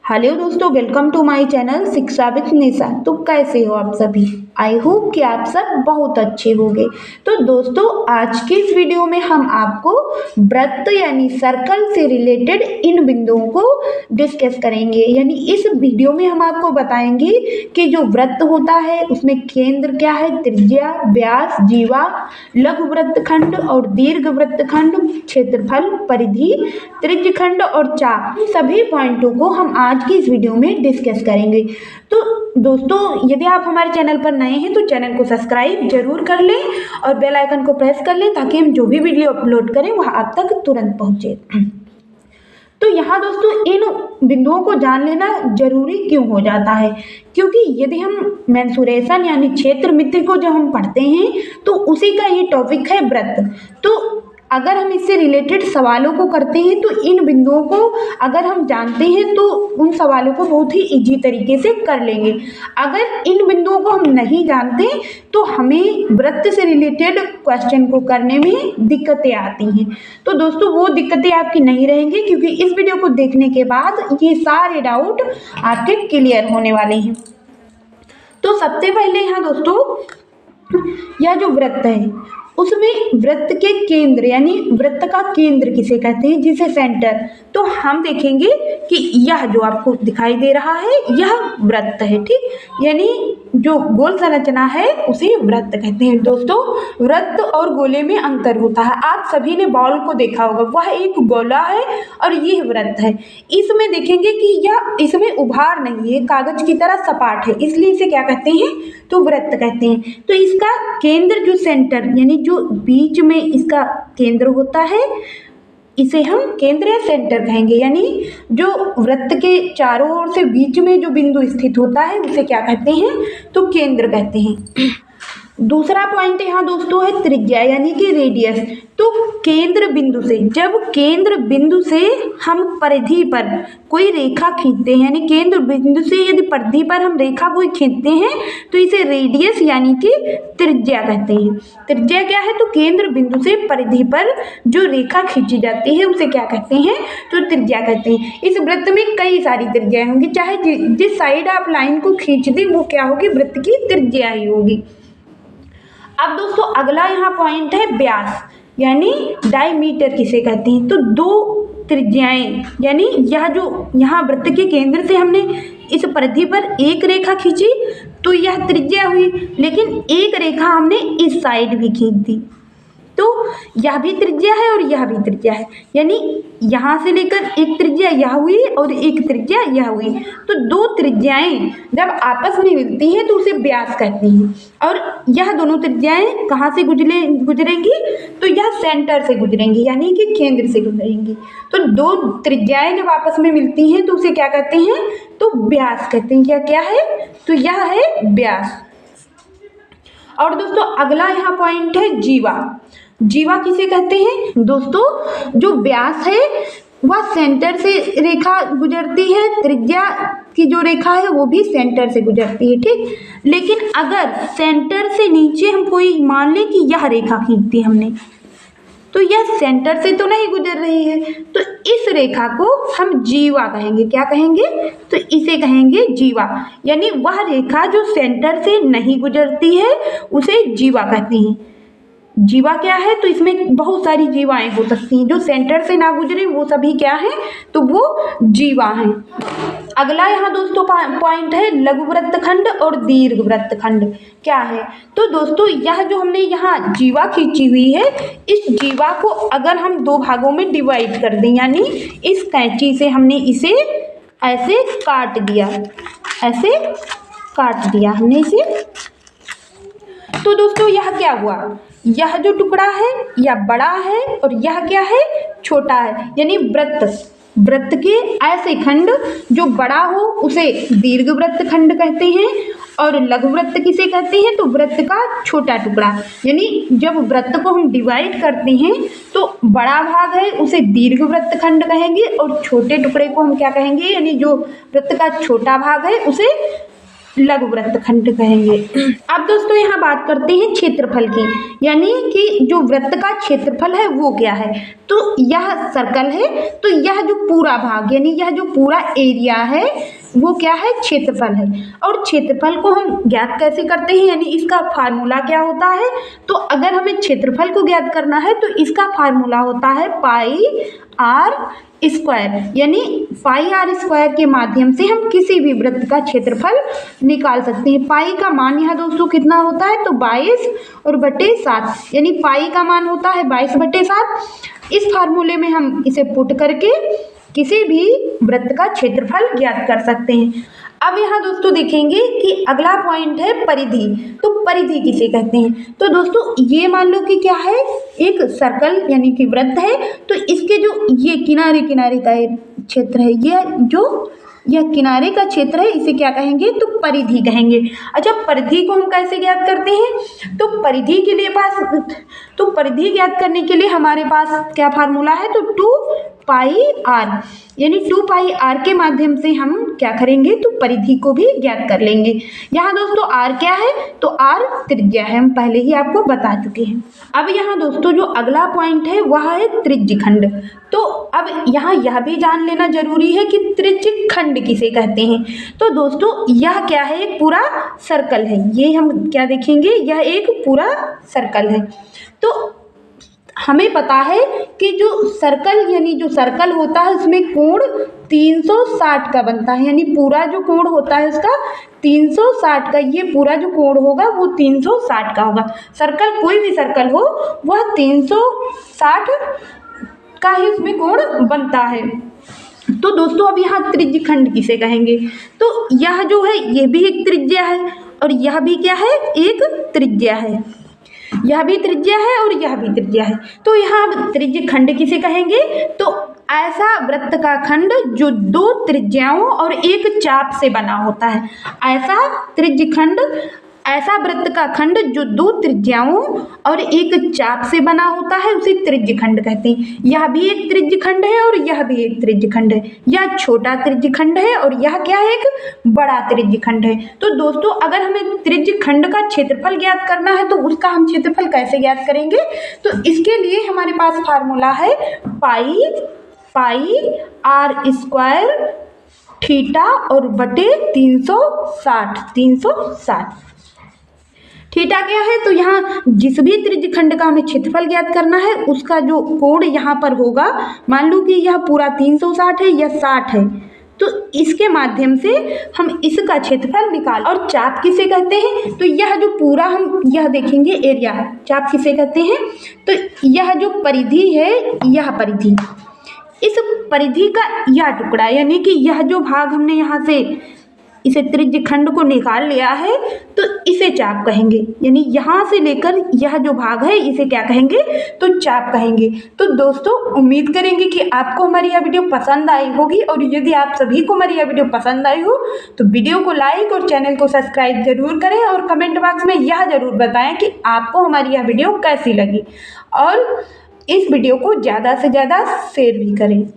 Hello दोस्तों, welcome to my channel शिक्षा with निशा। तो कैसे हो आप सभी? आई होप कि आप सब बहुत अच्छे होंगे। तो दोस्तों, आज के इस वीडियो में हम आपको वृत्त यानी सर्कल से रिलेटेड इन बिंदुओं को डिस्कस करेंगे। यानी इस वीडियो में हम आपको बताएंगे कि जो वृत्त होता है उसमें केंद्र क्या है, त्रिज्या, व्यास, जीवा, लघु वृत्तखंड और दीर्घ वृत्तखंड, क्षेत्रफल, परिधि, त्रिज्यखंड और चाप, सभी पॉइंटों को हम आज की इस वीडियो में डिस्कस करेंगे। तो दोस्तों, यदि आप हमारे चैनल पर नए हैं तो चैनल को सब्सक्राइब जरूर कर लें और बेल आइकन को प्रेस कर लें ताकि हम जो भी वीडियो अपलोड करें वह आप तक तुरंत पहुंचे। तो यहाँ दोस्तों, इन बिंदुओं को जान लेना जरूरी क्यों हो जाता है? क्योंकि यदि हम मेंसुरेशन यानी क्षेत्र मिति को जब हम पढ़ते हैं तो उसी का ये टॉपिक है वृत्त। तो अगर हम इससे रिलेटेड सवालों को करते हैं तो इन बिंदुओं को अगर हम जानते हैं तो उन सवालों को बहुत ही इजी तरीके से कर लेंगे। अगर इन बिंदुओं को हम नहीं जानते तो हमें वृत्त से रिलेटेड क्वेश्चन को करने में दिक्कतें आती हैं। तो दोस्तों, वो दिक्कतें आपकी नहीं रहेंगी क्योंकि इस वीडियो को देखने के बाद ये सारे डाउट आपके क्लियर होने वाले हैं। तो सबसे पहले यहाँ दोस्तों, यह जो वृत्त है उसमें वृत्त के केंद्र यानी वृत्त का केंद्र किसे कहते हैं, जिसे सेंटर। तो हम देखेंगे कि यह जो आपको दिखाई दे रहा है यह वृत्त है, ठीक। यानी जो गोल संरचना है उसे वृत्त कहते हैं। दोस्तों, वृत्त और गोले में अंतर होता है। आप सभी ने बॉल को देखा होगा, वह एक गोला है और ये वृत्त है। इसमें देखेंगे कि यह इसमें उभार नहीं है, कागज की तरह सपाट है, इसलिए इसे क्या कहते हैं, तो वृत्त कहते हैं। तो इसका केंद्र जो सेंटर यानी जो बीच में इसका केंद्र होता है इसे हम केंद्र या सेंटर कहेंगे। यानी जो वृत्त के चारों ओर से बीच में जो बिंदु स्थित होता है उसे क्या कहते हैं, तो केंद्र कहते हैं। दूसरा पॉइंट यहाँ दोस्तों है त्रिज्या यानी कि रेडियस। तो केंद्र बिंदु से, जब केंद्र बिंदु से हम परिधि पर कोई रेखा खींचते हैं, यानी केंद्र बिंदु से यदि परिधि पर हम रेखा कोई खींचते हैं तो इसे रेडियस यानी कि त्रिज्या कहते हैं। त्रिज्या क्या है, तो केंद्र बिंदु से परिधि पर जो रेखा खींची जाती है उसे क्या कहते हैं, तो त्रिज्या कहते हैं। इस वृत्त में कई सारी त्रिज्याएं होंगी, चाहे जिस साइड आप लाइन को खींच दें वो क्या होगी, वृत्त की त्रिज्या ही होगी। अब दोस्तों, अगला यहाँ पॉइंट है व्यास यानी डायमीटर किसे कहते हैं। तो दो त्रिज्याएं यानी यह जो यहाँ वृत्त के केंद्र से हमने इस परिधि पर एक रेखा खींची तो यह त्रिज्या हुई, लेकिन एक रेखा हमने इस साइड भी खींच दी तो यह भी त्रिज्या है और यह भी त्रिज्या है। यानी यहाँ से लेकर एक त्रिज्या यह हुई और एक त्रिज्या यह हुई। तो दो त्रिज्याएं जब आपस में मिलती हैं तो उसे व्यास कहते हैं। और यह दोनों त्रिज्याएं कहाँ से गुजरेंगी, तो यह सेंटर से गुजरेंगी यानी कि केंद्र से गुजरेंगी। तो दो त्रिज्याएं जब आपस में मिलती हैं तो उसे क्या कहते हैं, तो व्यास कहते हैं। यह क्या है, तो यह है व्यास। और दोस्तों, अगला यहाँ पॉइंट है जीवा। जीवा किसे कहते हैं, दोस्तों जो व्यास है वह सेंटर से रेखा गुजरती है, त्रिज्या की जो रेखा है वो भी सेंटर से गुजरती है, ठीक। लेकिन अगर सेंटर से नीचे हम कोई मान लें कि यह रेखा खींचती हमने तो यह सेंटर से तो नहीं गुजर रही है, तो इस रेखा को हम जीवा कहेंगे। क्या कहेंगे, तो इसे कहेंगे जीवा। यानी वह रेखा जो सेंटर से नहीं गुजरती है उसे जीवा कहते हैं। जीवा क्या है, तो इसमें बहुत सारी जीवाएं हो सकती हैं, जो सेंटर से ना गुजरे वो सभी क्या है, तो वो जीवा हैं। अगला यहाँ दोस्तों पॉइंट है लघु वृत्तखंड और दीर्घ वृत्तखंड क्या है। तो दोस्तों, यह जो हमने यहाँ जीवा खींची हुई है इस जीवा को अगर हम दो भागों में डिवाइड कर दें, यानी इस कैंची से हमने इसे ऐसे काट दिया, ऐसे काट दिया हमने इसे, तो दोस्तों यह क्या हुआ, यह जो टुकड़ा है यह बड़ा है और यह क्या है, छोटा है। यानी वृत्त के ऐसे खंड जो बड़ा हो उसे दीर्घ वृत्त खंड कहते हैं और लघु वृत्त किसे कहते हैं, तो वृत्त का छोटा टुकड़ा। यानी जब वृत्त को हम डिवाइड करते हैं तो बड़ा भाग है उसे दीर्घ वृत्त खंड कहेंगे और छोटे टुकड़े को हम क्या कहेंगे, यानी जो वृत्त का छोटा भाग है उसे लघु वृत्तखंड कहेंगे। अब दोस्तों यहाँ बात करते हैं क्षेत्रफल की, यानी कि जो वृत्त का क्षेत्रफल है वो क्या है। तो यह सर्कल है, तो यह जो पूरा भाग यानी यह जो पूरा एरिया है वो क्या है, क्षेत्रफल है। और क्षेत्रफल को हम ज्ञात कैसे करते हैं, यानी इसका फार्मूला क्या होता है। तो अगर हमें क्षेत्रफल को ज्ञात करना है तो इसका फार्मूला होता है पाई आर स्क्वायर, यानी पाई आर स्क्वायर के माध्यम से हम किसी भी वृत्त का क्षेत्रफल निकाल सकते हैं। पाई का मान यहाँ दोस्तों कितना होता है, तो 22 और बटे 7, यानी पाई का मान होता है 22 बटे 7। इस फार्मूले में हम इसे पुट करके किसी भी वृत्त का क्षेत्रफल ज्ञात कर सकते हैं। अब यहाँ दोस्तों देखेंगे कि अगला पॉइंट है परिधि। तो परिधि किसे कहते हैं, तो दोस्तों ये मान लो कि क्या है, एक सर्कल यानी कि वृत्त है, तो इसके जो ये किनारे किनारे का क्षेत्र है, यह किनारे का क्षेत्र है, इसे क्या कहेंगे, तो परिधि कहेंगे। अच्छा, परिधि को हम कैसे ज्ञात करते हैं, तो परिधि ज्ञात करने के लिए हमारे पास क्या फार्मूला है, तो 2 पाई आर, यानी 2 पाई आर के माध्यम से हम क्या करेंगे, तो परिधि को भी ज्ञात कर लेंगे। यहाँ दोस्तों आर क्या है, तो आर त्रिज्या है, हम पहले ही आपको बता चुके हैं। अब यहाँ दोस्तों जो अगला पॉइंट है वह है त्रिज्यखंड। तो अब यहाँ यह भी जान लेना जरूरी है कि त्रिज्यखंड किसे कहते हैं। तो दोस्तों यह क्या है, एक पूरा सर्कल है, ये हम क्या देखेंगे, यह एक पूरा सर्कल है। तो हमें पता है कि जो सर्कल होता है उसमें कोण 360 का बनता है, यानी पूरा जो कोण होता है उसका 360 का, ये पूरा जो कोण होगा वो 360 का होगा। सर्कल कोई भी सर्कल हो वह 360 का ही उसमें कोण बनता है। तो दोस्तों अब यहाँ त्रिज्यखंड किसे कहेंगे, तो यह जो है ये भी एक त्रिज्या है और यह भी क्या है, एक त्रिज्या है, यह भी त्रिज्या है और यह भी त्रिज्या है। तो यहाँ त्रिज्यखंड किसे कहेंगे, तो ऐसा वृत्त का खंड जो 2 त्रिज्याओं और एक चाप से बना होता है। ऐसा वृत्त का खंड जो 2 त्रिज्याओं और एक चाप से बना होता है उसे त्रिज्यखंड कहते हैं। यह भी एक त्रिज्यखंड है और यह भी एक त्रिज्यखंड है। यह छोटा त्रिज्यखंड है और यह क्या है, एक बड़ा त्रिज्यखंड है। तो दोस्तों अगर हमें त्रिज्यखंड का क्षेत्रफल ज्ञात करना है तो उसका हम क्षेत्रफल कैसे ज्ञात करेंगे, तो इसके लिए हमारे पास फार्मूला है पाई आर स्क्वायर थीटा और बटे 360। थीटा क्या है, तो यहाँ जिस भी त्रिज्यखंड का हमें क्षेत्रफल ज्ञात करना है उसका जो कोण यहाँ पर होगा, मान लो कि यह पूरा 360 है या 60 है, तो इसके माध्यम से हम इसका क्षेत्रफल निकाल। और चाप किसे कहते हैं, तो यह जो पूरा हम यह देखेंगे एरिया, चाप किसे कहते हैं, तो यह जो परिधि है, यह परिधि, इस परिधि का यह टुकड़ा, यानी कि यह जो भाग हमने यहाँ से इसे त्रिज्यखंड को निकाल लिया है तो इसे चाप कहेंगे, यानी यहाँ से लेकर यह जो भाग है इसे क्या कहेंगे, तो चाप कहेंगे। तो दोस्तों उम्मीद करेंगे कि आपको हमारी यह वीडियो पसंद आई होगी, और यदि आप सभी को हमारी यह वीडियो पसंद आई हो तो वीडियो को लाइक और चैनल को सब्सक्राइब जरूर करें, और कमेंट बॉक्स में यह जरूर बताएं कि आपको हमारी यह वीडियो कैसी लगी, और इस वीडियो को ज़्यादा से ज़्यादा शेयर भी करें।